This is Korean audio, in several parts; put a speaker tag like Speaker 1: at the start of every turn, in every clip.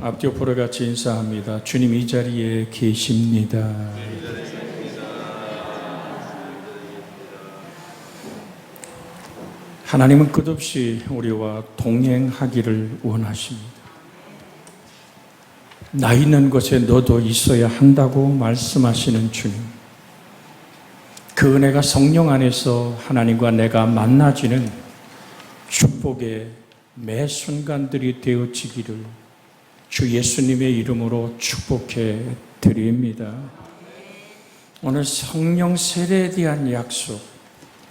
Speaker 1: 앞뒤 보러 같이 인사합니다. 주님 이 자리에 계십니다. 하나님은 끝없이 우리와 동행하기를 원하십니다. 나 있는 곳에 너도 있어야 한다고 말씀하시는 주님. 그 은혜가 성령 안에서 하나님과 내가 만나지는 축복의 매 순간들이 되어지기를 주 예수님의 이름으로 축복해 드립니다. 오늘 성령 세례에 대한 약속,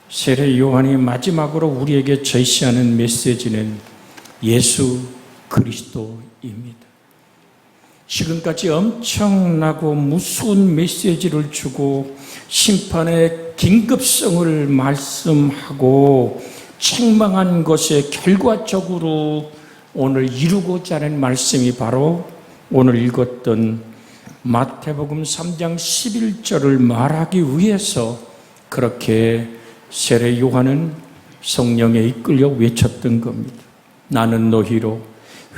Speaker 1: 세례 요한이 마지막으로 우리에게 제시하는 메시지는 예수 그리스도입니다. 지금까지 엄청나고 무서운 메시지를 주고 심판의 긴급성을 말씀하고 책망한 것에 결과적으로 오늘 이루고자 하는 말씀이 바로 오늘 읽었던 마태복음 3장 11절을 말하기 위해서 그렇게 세례 요한은 성령에 이끌려 외쳤던 겁니다. 나는 너희로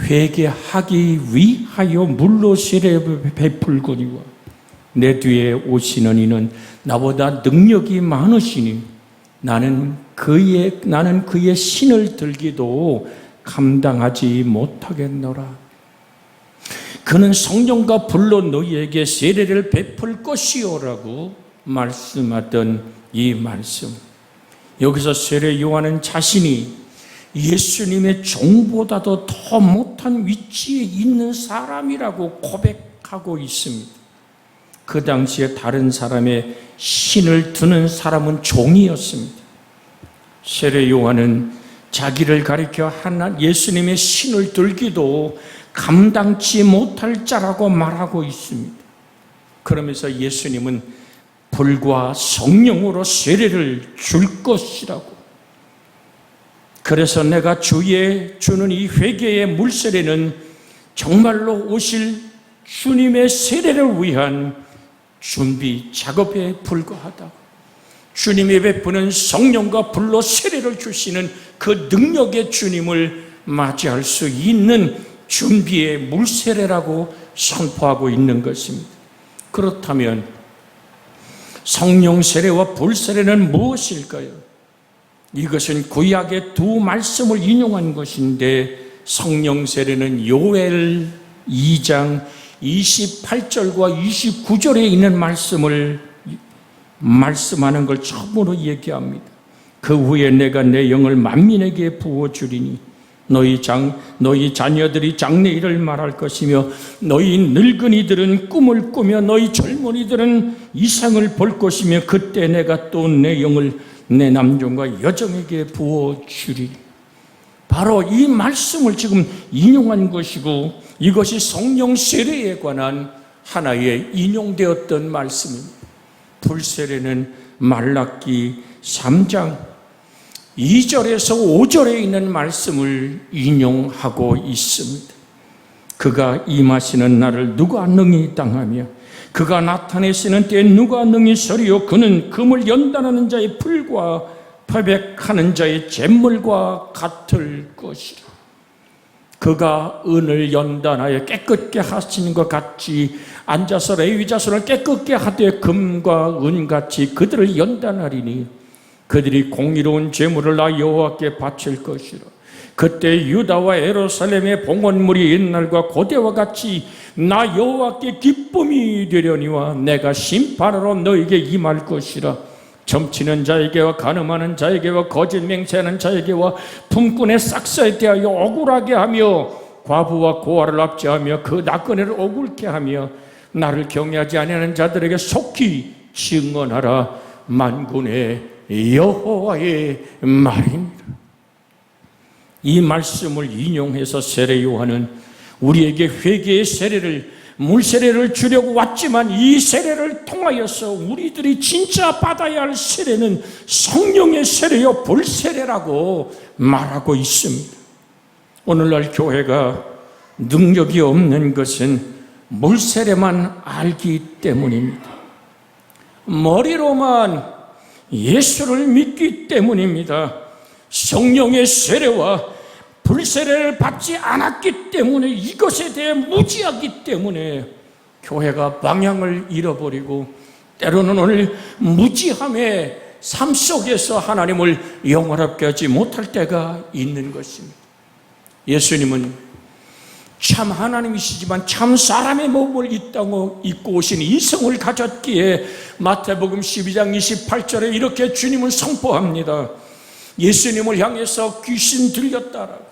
Speaker 1: 회개하기 위하여 물로 세례 베풀거니와 내 뒤에 오시는 이는 나보다 능력이 많으시니 나는 그의 신을 들기도 감당하지 못하겠노라. 그는 성령과 불로 너희에게 세례를 베풀 것이요라고 말씀하던 이 말씀. 여기서 세례 요한은 자신이 예수님의 종보다도 더 못한 위치에 있는 사람이라고 고백하고 있습니다. 그 당시에 다른 사람의 신을 두는 사람은 종이었습니다. 세례 요한은 자기를 가리켜 예수님의 신을 들기도 감당치 못할 자라고 말하고 있습니다. 그러면서 예수님은 불과 성령으로 세례를 줄 것이라고. 그래서 내가 주의 주는 이 회개의 물세례는 정말로 오실 주님의 세례를 위한 준비 작업에 불과하다. 주님이 베푸는 성령과 불로 세례를 주시는 그 능력의 주님을 맞이할 수 있는 준비의 물세례라고 선포하고 있는 것입니다. 그렇다면 성령 세례와 불세례는 무엇일까요? 이것은 구약의 두 말씀을 인용한 것인데 성령 세례는 요엘 2장 28절과 29절에 있는 말씀하는 걸 처음으로 얘기합니다. 그 후에 내가 내 영을 만민에게 부어주리니 너희 자녀들이 장래일을 말할 것이며 너희 늙은이들은 꿈을 꾸며 너희 젊은이들은 이상을 볼 것이며 그때 내가 또 내 영을 내 남종과 여종에게 부어주리니. 바로 이 말씀을 지금 인용한 것이고 이것이 성령 세례에 관한 하나의 인용되었던 말씀입니다. 불세례는 말라기 3장 2절에서 5절에 있는 말씀을 인용하고 있습니다. 그가 임하시는 날을 누가 능히 당하며 그가 나타내시는 때에 누가 능히 서리요. 그는 금을 연단하는 자의 풀과 패백하는 자의 잿물과 같을 것이라. 그가 은을 연단하여 깨끗게 하시는 것 같이 앉아서 레위 자손을 깨끗게 하되 금과 은같이 그들을 연단하리니 그들이 공의로운 제물을 나 여호와께 바칠 것이라. 그때 유다와 예루살렘의 봉헌물이 옛날과 고대와 같이 나 여호와께 기쁨이 되려니와 내가 심판하러 너에게 임할 것이라. 점치는 자에게와 간음하는 자에게와 거짓 맹세하는 자에게와 품꾼의 싹사에 대하여 억울하게 하며 과부와 고아를 압제하며 그 나그네를 억울케 하며 나를 경외하지 아니하는 자들에게 속히 증언하라. 만군의 여호와의 말입니다. 이 말씀을 인용해서 세례 요한은 우리에게 회개의 세례를 물세례를 주려고 왔지만 이 세례를 통하여서 우리들이 진짜 받아야 할 세례는 성령의 세례요 불세례라고 말하고 있습니다. 오늘날 교회가 능력이 없는 것은 물세례만 알기 때문입니다. 머리로만 예수를 믿기 때문입니다. 성령의 세례와 불세례를 받지 않았기 때문에, 이것에 대해 무지하기 때문에 교회가 방향을 잃어버리고 때로는 오늘 무지함의 삶 속에서 하나님을 영원하게 하지 못할 때가 있는 것입니다. 예수님은 참 하나님이시지만 참 사람의 몸을 입고 오신 이성을 가졌기에 마태복음 12장 28절에 이렇게 주님은 선포합니다. 예수님을 향해서 귀신 들렸다라고,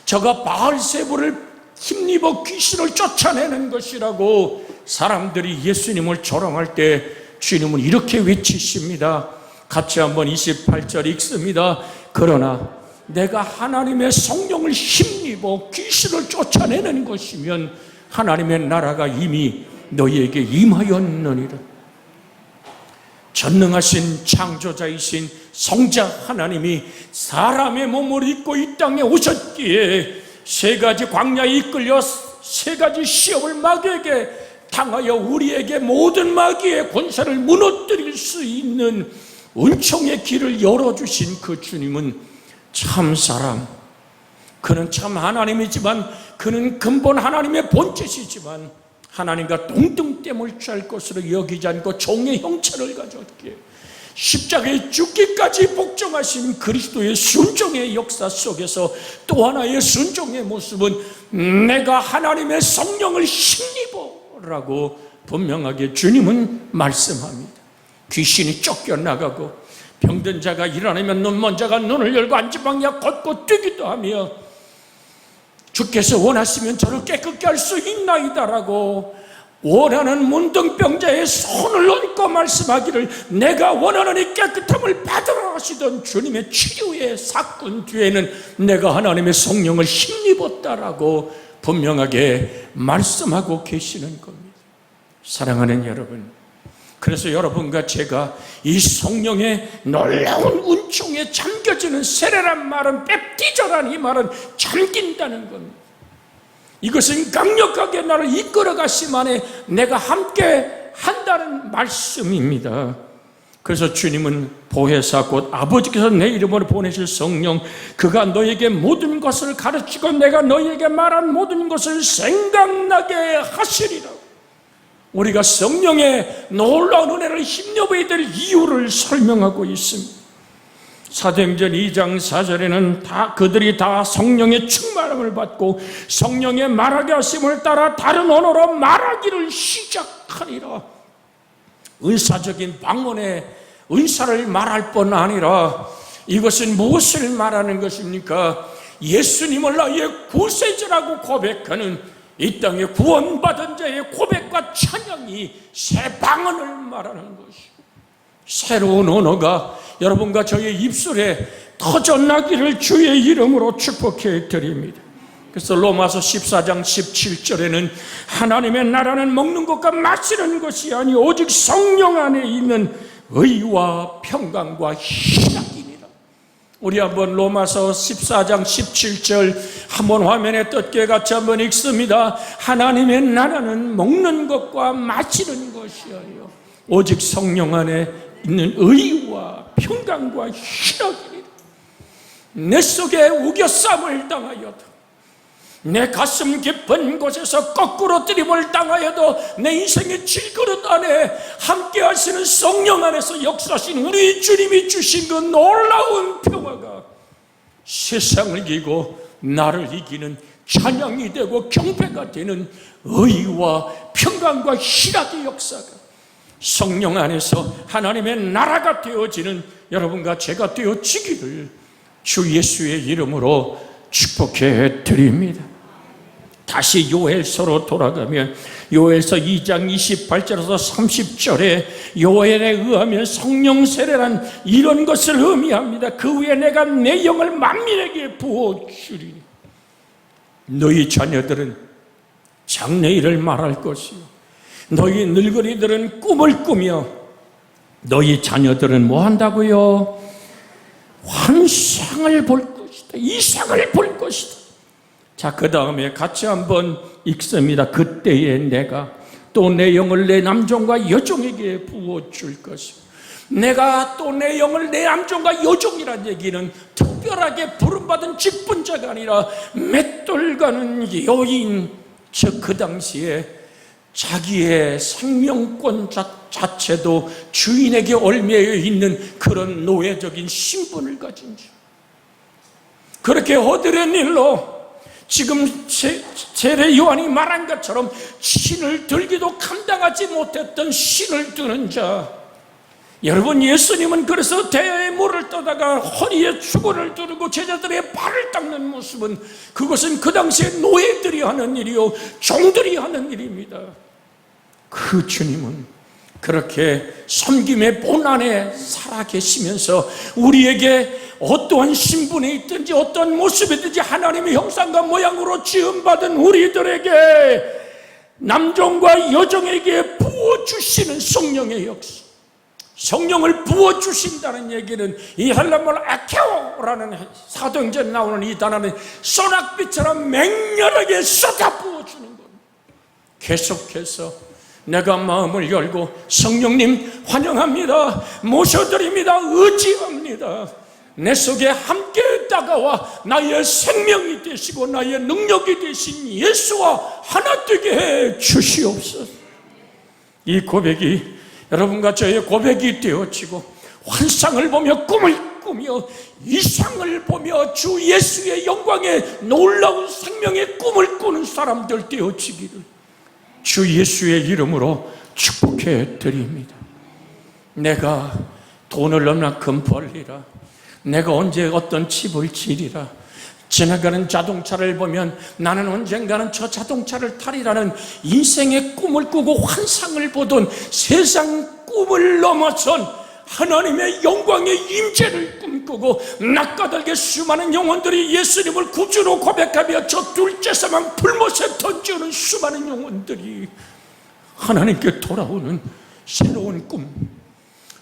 Speaker 1: 저가 바알세불을 힘입어 귀신을 쫓아내는 것이라고 사람들이 예수님을 조롱할 때 주님은 이렇게 외치십니다. 같이 한번 28절 읽습니다. 그러나 내가 하나님의 성령을 힘입어 귀신을 쫓아내는 것이면 하나님의 나라가 이미 너희에게 임하였느니라. 전능하신 창조자이신 성자 하나님이 사람의 몸을 입고 이 땅에 오셨기에 세 가지 광야에 이끌려 세 가지 시험을 마귀에게 당하여 우리에게 모든 마귀의 권세를 무너뜨릴 수 있는 은총의 길을 열어주신 그 주님은 참 사람, 그는 참 하나님이지만 그는 근본 하나님의 본체시지만 하나님과 동등됨을 취할 것으로 여기지 않고 종의 형체를 가졌기에 십자가에 죽기까지 복종하신 그리스도의 순종의 역사 속에서 또 하나의 순종의 모습은 내가 하나님의 성령을 힘입어 라고 분명하게 주님은 말씀합니다. 귀신이 쫓겨나가고 병든 자가 일어나면 눈먼 자가 눈을 열고 안지방야 걷고 뛰기도 하며 주께서 원하시면 저를 깨끗게 할 수 있나이다라고 원하는 문둥병자의 손을 얹고 말씀하기를 내가 원하는 이 깨끗함을 받으라 하시던 주님의 치료의 사건 뒤에는 내가 하나님의 성령을 힘입었다라고 분명하게 말씀하고 계시는 겁니다. 사랑하는 여러분, 그래서 여러분과 제가 이 성령의 놀라운 은총에 잠겨지는 세례란 말은, 뵙티저란 이 말은 잠긴다는 겁니다. 이것은 강력하게 나를 이끌어 가시만에 내가 함께 한다는 말씀입니다. 그래서 주님은 보혜사 곧 아버지께서 내 이름으로 보내실 성령, 그가 너에게 모든 것을 가르치고 내가 너에게 말한 모든 것을 생각나게 하시리라. 우리가 성령의 놀라운 은혜를 힘입어야 될 이유를 설명하고 있습니다. 사도행전 2장 4절에는 그들이 다 성령의 충만함을 받고 성령의 말하게 하심을 따라 다른 언어로 말하기를 시작하리라. 은사적인 방언의 은사를 말할 뿐 아니라 이것은 무엇을 말하는 것입니까? 예수님을 나의 구세주라고 고백하는 이 땅에 구원받은 자의 고백과 찬양이 새 방언을 말하는 것이고, 새로운 언어가 여러분과 저의 입술에 터져나기를 주의 이름으로 축복해 드립니다. 그래서 로마서 14장 17절에는 하나님의 나라는 먹는 것과 마시는 것이 아니 오직 성령 안에 있는 의와 평강과 희락이니라. 우리 한번 로마서 14장 17절 한번 화면에 떴게 같이 한번 읽습니다. 하나님의 나라는 먹는 것과 마시는 것이 아니요 오직 성령 안에 있는 의와 평강과 희락이니라. 내 속에 우겨쌈을 당하여도, 내 가슴 깊은 곳에서 거꾸로 뜨림을 당하여도 내 인생의 질그릇 안에 함께 하시는 성령 안에서 역사하신 우리 주님이 주신 그 놀라운 평화가 세상을 이기고 나를 이기는 찬양이 되고 경배가 되는 의와 평강과 희락의 역사가 성령 안에서 하나님의 나라가 되어지는 여러분과 제가 되어지기를 주 예수의 이름으로 축복해 드립니다. 다시 요엘서로 돌아가면 요엘서 2장 28절에서 30절에 요엘에 의하면 성령 세례란 이런 것을 의미합니다. 그 후에 내가 내 영을 만민에게 부어주리니 너희 자녀들은 장래일을 말할 것이요 너희 늙은이들은 꿈을 꾸며 너희 자녀들은 뭐 한다고요? 환상을 볼 것이다. 이상을 볼 것이다. 자, 그 다음에 같이 한번 읽습니다. 그때에 내가 또 내 영을 내 남종과 여종에게 부어줄 것이다. 내가 또 내 영을 내 남종과 여종이란 얘기는 특별하게 부름받은 직분자가 아니라 맷돌 가는 여인, 즉 그 당시에 자기의 생명권 자체도 주인에게 얽매여 있는 그런 노예적인 신분을 가진 자. 그렇게 허드렛 일로 지금 세례 요한이 말한 것처럼 신을 들기도 감당하지 못했던 신을 드는 자. 여러분, 예수님은 그래서 대야에 물을 떠다가 허리에 수건을 두르고 제자들의 발을 닦는 모습은, 그것은 그 당시에 노예들이 하는 일이요 종들이 하는 일입니다. 그 주님은 그렇게 섬김의 본 안에 살아계시면서 우리에게 어떠한 신분에 있든지 어떤 모습이든지 하나님의 형상과 모양으로 지음받은 우리들에게, 남종과 여종에게 부어주시는 성령의 역사, 성령을 부어주신다는 얘기는 이 헬라말 아케오라는 사도행전에 나오는 이 단어는 소낙비처럼 맹렬하게 쏟아 부어주는 겁니다. 계속해서 내가 마음을 열고 성령님 환영합니다, 모셔드립니다, 의지합니다, 내 속에 함께 다가와 나의 생명이 되시고 나의 능력이 되신 예수와 하나 되게 해 주시옵소서. 이 고백이 여러분과 저의 고백이 되어지고, 환상을 보며 꿈을 꾸며 이상을 보며 주 예수의 영광의 놀라운 생명의 꿈을 꾸는 사람들 되어지기를 주 예수의 이름으로 축복해 드립니다. 내가 돈을 얼마큼 벌리라, 내가 언제 어떤 집을 지리라, 지나가는 자동차를 보면 나는 언젠가는 저 자동차를 타리라는 인생의 꿈을 꾸고 환상을 보던 세상 꿈을 넘어선 하나님의 영광의 임재를 꿈꾸고, 낯가들게 수많은 영혼들이 예수님을 구주로 고백하며 저 둘째 사망 불못에 던지는 수많은 영혼들이 하나님께 돌아오는 새로운 꿈,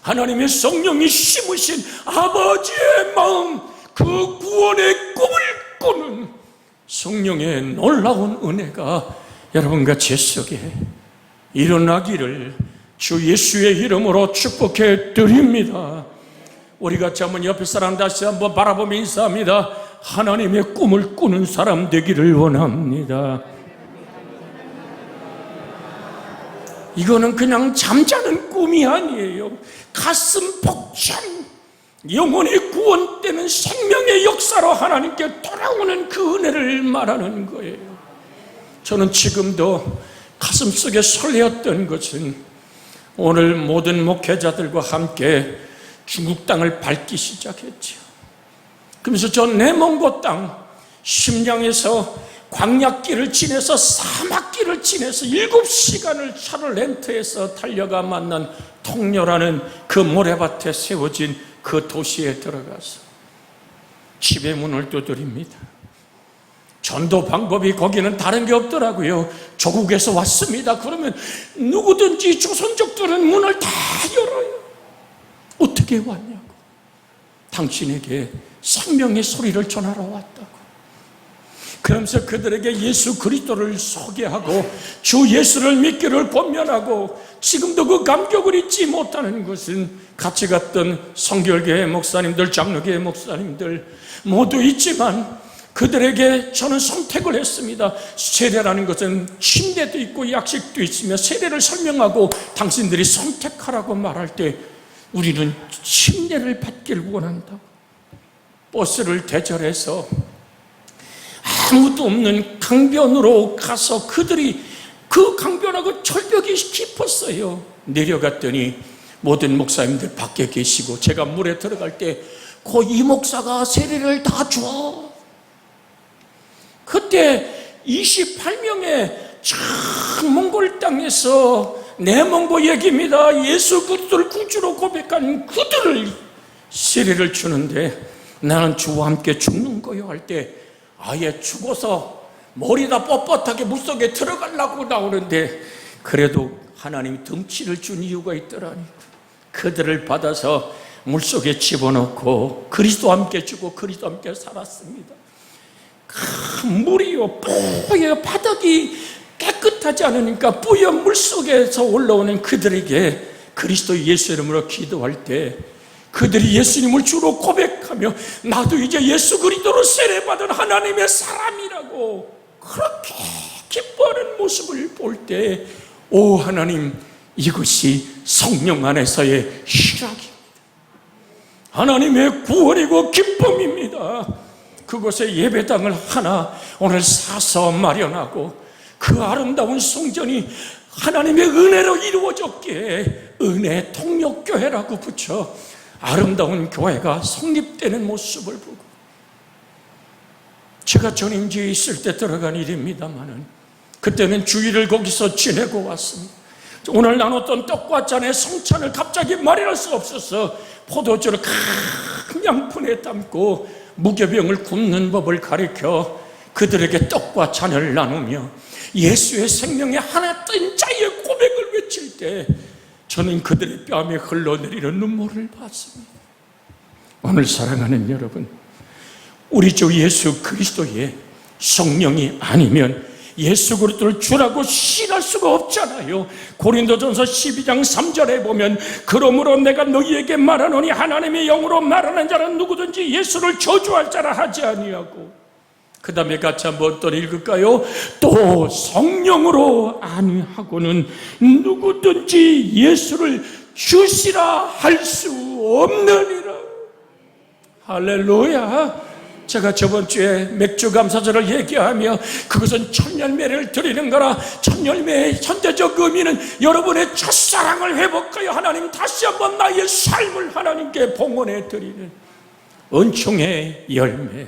Speaker 1: 하나님의 성령이 심으신 아버지의 마음, 그 구원의 꿈을 꾸는 성령의 놀라운 은혜가 여러분과 제 속에 일어나기를 주 예수의 이름으로 축복해 드립니다. 우리 같이 한번 옆에 사람 다시 한번 바라보며 인사합니다. 하나님의 꿈을 꾸는 사람 되기를 원합니다. 이거는 그냥 잠자는 꿈이 아니에요. 가슴 벅찬 영혼이 구원되는 생명의 역사로 하나님께 돌아오는 그 은혜를 말하는 거예요. 저는 지금도 가슴속에 설레었던 것은 오늘 모든 목회자들과 함께 중국 땅을 밟기 시작했죠. 그러면서 저 내몽고 땅 심양에서 광약길을 지내서 사막길을 지내서 7시간을 차를 렌트해서 달려가 만난 통로라는 그 모래밭에 세워진 그 도시에 들어가서 집의 문을 두드립니다. 전도 방법이 거기는 다른 게 없더라고요. 조국에서 왔습니다. 그러면 누구든지 조선족들은 문을 다 열어요. 어떻게 왔냐고. 당신에게 생명의 소리를 전하러 왔다고. 그러면서 그들에게 예수 그리스도를 소개하고 주 예수를 믿기를 권면하고, 지금도 그 감격을 잊지 못하는 것은 같이 갔던 성결교회 목사님들, 장로교회 목사님들 모두 있지만, 그들에게 저는 선택을 했습니다. 세례라는 것은 침례도 있고 약식도 있으며 세례를 설명하고 당신들이 선택하라고 말할 때 우리는 침례를 받기를 원한다고. 버스를 대절해서 아무도 없는 강변으로 가서 그들이 그 강변하고 절벽이 깊었어요. 내려갔더니 모든 목사님들 밖에 계시고, 제가 물에 들어갈 때 그 이 목사가 세례를 다 줘. 그때 28명의 참 몽골 땅에서, 내몽고 얘기입니다, 예수 그리스도를 구주로 고백한 그들을 세례를 주는데, 나는 주와 함께 죽는 거요 할 때 아예 죽어서 머리다 뻣뻣하게 물속에 들어가려고 나오는데, 그래도 하나님이 덩치를 준 이유가 있더라니. 그들을 받아서 물속에 집어넣고 그리스도와 함께 죽고 그리스도와 함께 살았습니다. 물이요 뿌여, 바닥이 깨끗하지 않으니까 뿌연 물속에서 올라오는 그들에게 그리스도 예수 이름으로 기도할 때 그들이 예수님을 주로 고백하며 나도 이제 예수 그리스도로 세례받은 하나님의 사람이라고 그렇게 기뻐하는 모습을 볼 때, 오 하나님, 이것이 성령 안에서의 희락입니다. 하나님의 구원이고 기쁨입니다. 그곳에 예배당을 하나 오늘 사서 마련하고 그 아름다운 성전이 하나님의 은혜로 이루어졌기에 은혜 통역교회라고 붙여 아름다운 교회가 성립되는 모습을 보고, 제가 전임지에 있을 때 들어간 일입니다마는 그때는 주일을 거기서 지내고 왔습니다. 오늘 나눴던 떡과 잔의 성찬을 갑자기 마련할 수 없어서 포도주를 큰 양푼에 담고 무교병을 굽는 법을 가르쳐 그들에게 떡과 잔을 나누며 예수의 생명의 하나 뜬 자의 고백을 외칠 때 저는 그들의 뺨에 흘러내리는 눈물을 봤습니다. 오늘 사랑하는 여러분, 우리 주 예수 그리스도의 성령이 아니면 예수 그리스도를 주라고 시인할 수가 없잖아요. 고린도전서 12장 3절에 보면 그러므로 내가 너희에게 말하노니 하나님의 영으로 말하는 자는 누구든지 예수를 저주할 자라 하지 아니하고, 그 다음에 같이 한번 또 읽을까요? 또 성령으로 아니하고는 누구든지 예수를 주시라 할 수 없느니라. 할렐루야. 제가 저번 주에 맥주 감사절을 얘기하며 그것은 천열매를 드리는 거라, 천열매의 현대적 의미는 여러분의 첫사랑을 회복하여 하나님 다시 한번 나의 삶을 하나님께 봉헌해 드리는 은총의 열매,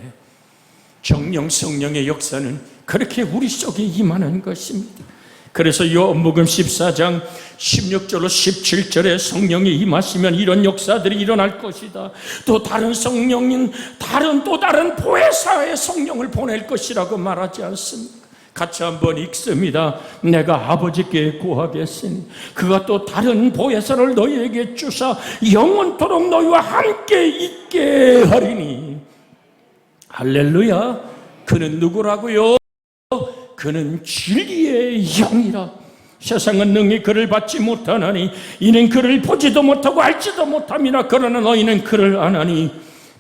Speaker 1: 정령 성령의 역사는 그렇게 우리 속에 임하는 것입니다. 그래서 요한복음 14장 16절로 17절에 성령이 임하시면 이런 역사들이 일어날 것이다. 또 다른 성령인 또 다른 보혜사의 성령을 보낼 것이라고 말하지 않습니까? 같이 한번 읽습니다. 내가 아버지께 구하겠으니 그가 또 다른 보혜사를 너희에게 주사 영원토록 너희와 함께 있게 하리니. 할렐루야. 그는 누구라고요? 그는 진리의 영이라. 세상은 능히 그를 받지 못하나니 이는 그를 보지도 못하고 알지도 못함이나 그러나 너희는 그를 아나니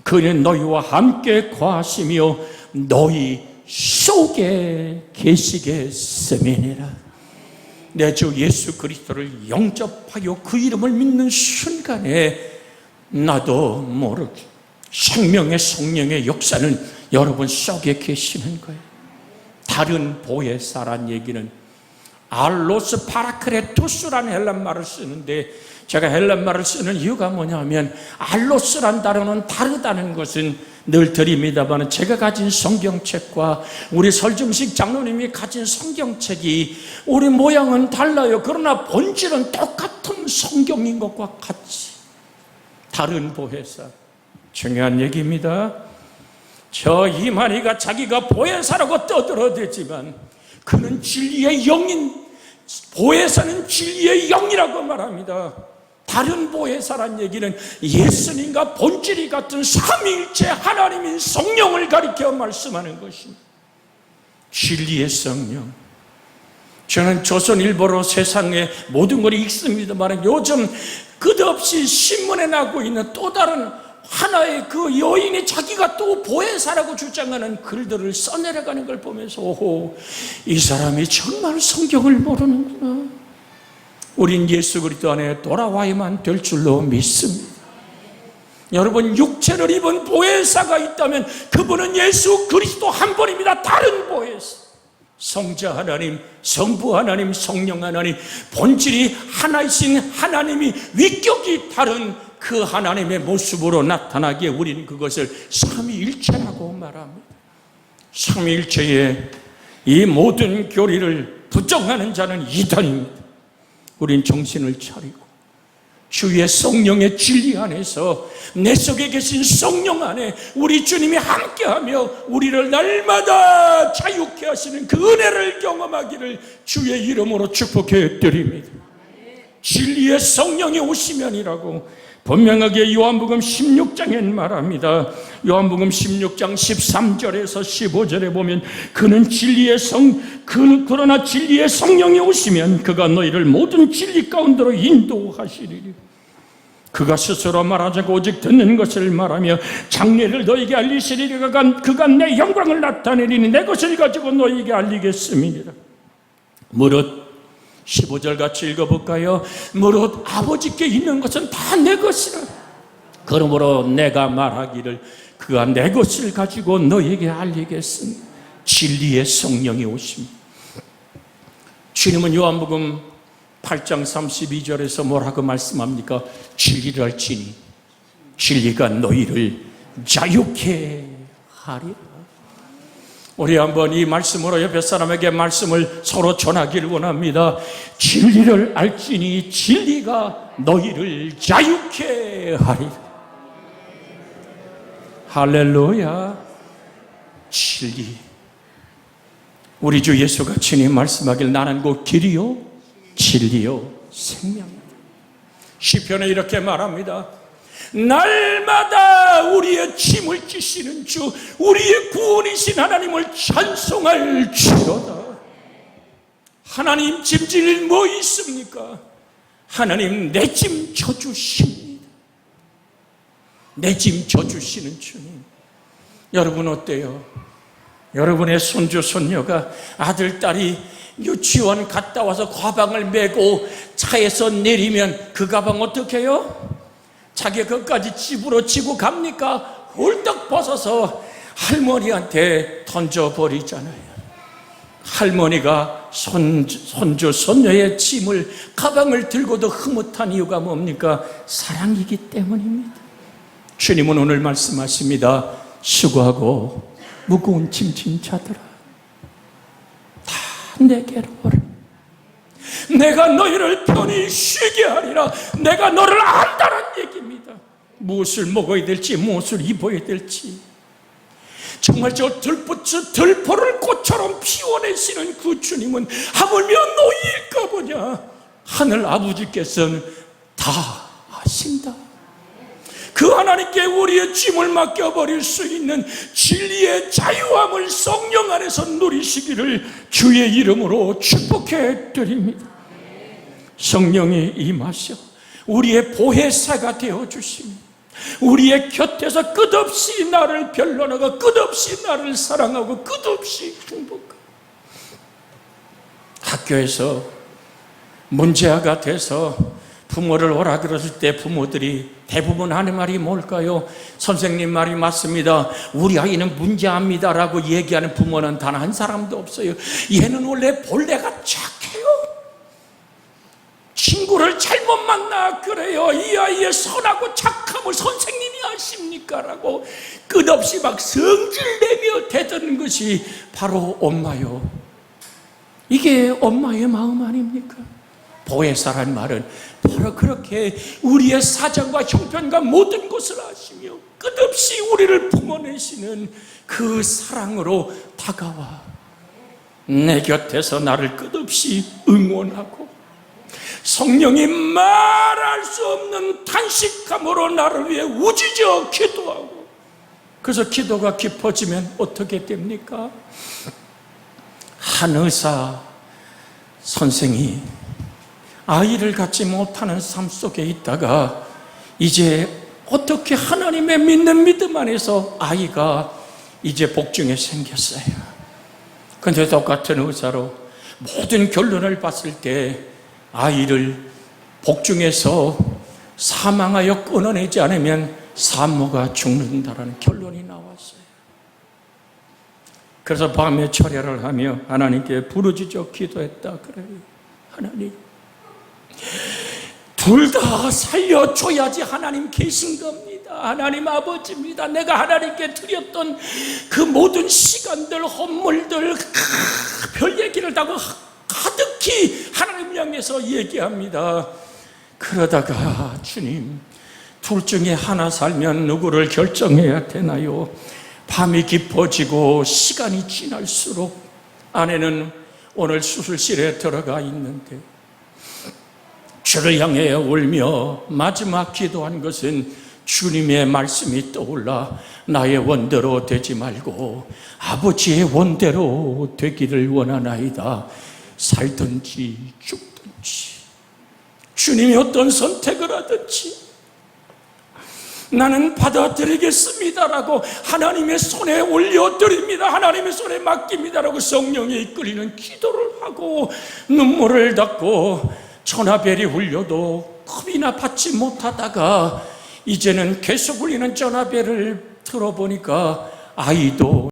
Speaker 1: 그는 너희와 함께 거하시며 너희 속에 계시겠음이니라. 내 주 예수 그리스도를 영접하여 그 이름을 믿는 순간에 나도 모르게 생명의 성령의 역사는 여러분 속에 계시는 거예요. 다른 보혜사란 얘기는 알로스 파라크레투스라는 헬란말을 쓰는데, 제가 헬란말을 쓰는 이유가 뭐냐면 알로스란 단어는 다르다는 것은 늘 드립니다만 제가 가진 성경책과 우리 설중식 장로님이 가진 성경책이 우리 모양은 달라요. 그러나 본질은 똑같은 성경인 것과 같이 다른 보혜사. 중요한 얘기입니다. 저 이만희가 자기가 보혜사라고 떠들어대지만 그는 진리의 영인, 보혜사는 진리의 영이라고 말합니다. 다른 보혜사란 얘기는 예수님과 본질이 같은 삼위일체 하나님인 성령을 가리켜 말씀하는 것입니다. 진리의 성령. 저는 조선일보로 세상의 모든 걸 읽습니다만 요즘 끝없이 신문에 나고 있는 또 다른 하나의 그 여인이 자기가 또 보혜사라고 주장하는 글들을 써내려가는 걸 보면서 오호, 이 사람이 정말 성경을 모르는구나. 우린 예수 그리스도 안에 돌아와야만 될 줄로 믿습니다. 여러분, 육체를 입은 보혜사가 있다면 그분은 예수 그리스도 한 분입니다. 다른 보혜사, 성자 하나님, 성부 하나님, 성령 하나님, 본질이 하나이신 하나님이 위격이 다른 그 하나님의 모습으로 나타나기에 우리는 그것을 삼위일체라고 말합니다. 삼위일체의 이 모든 교리를 부정하는 자는 이단입니다. 우린 정신을 차리고 주의 성령의 진리 안에서 내 속에 계신 성령 안에 우리 주님이 함께하며 우리를 날마다 자유케 하시는 그 은혜를 경험하기를 주의 이름으로 축복해 드립니다. 진리의 성령이 오시면이라고 분명하게 요한복음 16장에 말합니다. 요한복음 16장 13절에서 15절에 보면 그는 그러나 진리의 성령이 오시면 그가 너희를 모든 진리 가운데로 인도하시리니. 그가 스스로 말하자고 오직 듣는 것을 말하며 장래를 너에게 알리시리니 그가 내 영광을 나타내리니 내 것을 가지고 너에게 알리겠음이니라. 무릇 15절 같이 읽어볼까요? 무릇 아버지께 있는 것은 다 내 것이라. 그러므로 내가 말하기를 그가 내 것을 가지고 너에게 알리겠으니 진리의 성령이 오십니다. 주님은 요한복음 8장 32절에서 뭐라고 말씀합니까? 진리를 알지니 진리가 너희를 자유케 하리라. 우리 한번 이 말씀으로 옆에 사람에게 말씀을 서로 전하기를 원합니다. 진리를 알지니 진리가 너희를 자유케 하리라. 할렐루야. 진리. 우리 주 예수가 친히 말씀하길 나는 곧 길이요 진리요 생명이다. 시편에 이렇게 말합니다. 날마다 우리의 짐을 지시는 주, 우리의 구원이신 하나님을 찬송할 지로다. 하나님 짐질 일 뭐 있습니까? 하나님 내 짐 져주십니다. 내 짐 져주시는 주님. 여러분 어때요? 여러분의 손주 손녀가 아들 딸이 유치원 갔다 와서 가방을 메고 차에서 내리면 그 가방 어떻게 해요? 자기 그것까지 집으로 지고 갑니까? 홀딱 벗어서 할머니한테 던져버리잖아요. 할머니가 손주 손녀의 짐을 가방을 들고도 흐뭇한 이유가 뭡니까? 사랑이기 때문입니다. 주님은 오늘 말씀하십니다. 수고하고 무거운 짐진 자들아 다 내게로 오라. 내가 너희를 편히 쉬게 하리라. 내가 너를 안다는 얘기입니다. 무엇을 먹어야 될지 무엇을 입어야 될지 정말 저 들포를 꽃처럼 피워내시는 그 주님은 하물며 너희일까 보냐. 하늘 아버지께서는 다 아신다. 그 하나님께 우리의 짐을 맡겨버릴 수 있는 진리의 자유함을 성령 안에서 누리시기를 주의 이름으로 축복해 드립니다. 성령이 임하셔 우리의 보혜사가 되어주시니 우리의 곁에서 끝없이 나를 변론하고 끝없이 나를 사랑하고 끝없이 행복하고 학교에서 문제아가 돼서 부모를 오라 그랬을 때 부모들이 대부분 하는 말이 뭘까요? 선생님 말이 맞습니다. 우리 아이는 문제합니다라고 얘기하는 부모는 단 한 사람도 없어요. 얘는 원래 본래가 착해요. 친구를 잘못 만나 그래요. 이 아이의 선하고 착함을 선생님이 아십니까? 라고 끝없이 막 성질내며 대드는 것이 바로 엄마요. 이게 엄마의 마음 아닙니까? 보혜사란 말은 바로 그렇게 우리의 사정과 형편과 모든 것을 아시며 끝없이 우리를 품어내시는 그 사랑으로 다가와 내 곁에서 나를 끝없이 응원하고 성령이 말할 수 없는 탄식함으로 나를 위해 우짖어 기도하고 그래서 기도가 깊어지면 어떻게 됩니까? 한 의사 선생이 아이를 갖지 못하는 삶 속에 있다가 이제 어떻게 하나님의 믿는 믿음 안에서 아이가 이제 복중에 생겼어요. 그런데 똑같은 의사로 모든 결론을 봤을 때 아이를 복중에서 사망하여 끊어내지 않으면 산모가 죽는다라는 결론이 나왔어요. 그래서 밤에 철야를 하며 하나님께 부르짖어 기도했다 그래요. 하나님 둘 다 살려줘야지 하나님 계신 겁니다. 하나님 아버지입니다. 내가 하나님께 드렸던 그 모든 시간들, 헌물들, 별 얘기를 다 가득히 하나님 향해서 얘기합니다. 그러다가 주님 둘 중에 하나 살면 누구를 결정해야 되나요? 밤이 깊어지고 시간이 지날수록 아내는 오늘 수술실에 들어가 있는데 주를 향해 울며 마지막 기도한 것은 주님의 말씀이 떠올라 나의 원대로 되지 말고 아버지의 원대로 되기를 원하나이다. 살든지 죽든지 주님이 어떤 선택을 하든지 나는 받아들이겠습니다라고 하나님의 손에 올려드립니다. 하나님의 손에 맡깁니다라고 성령에 이끌리는 기도를 하고 눈물을 닦고 전화벨이 울려도 겁이나 받지 못하다가 이제는 계속 울리는 전화벨을 들어보니까 아이도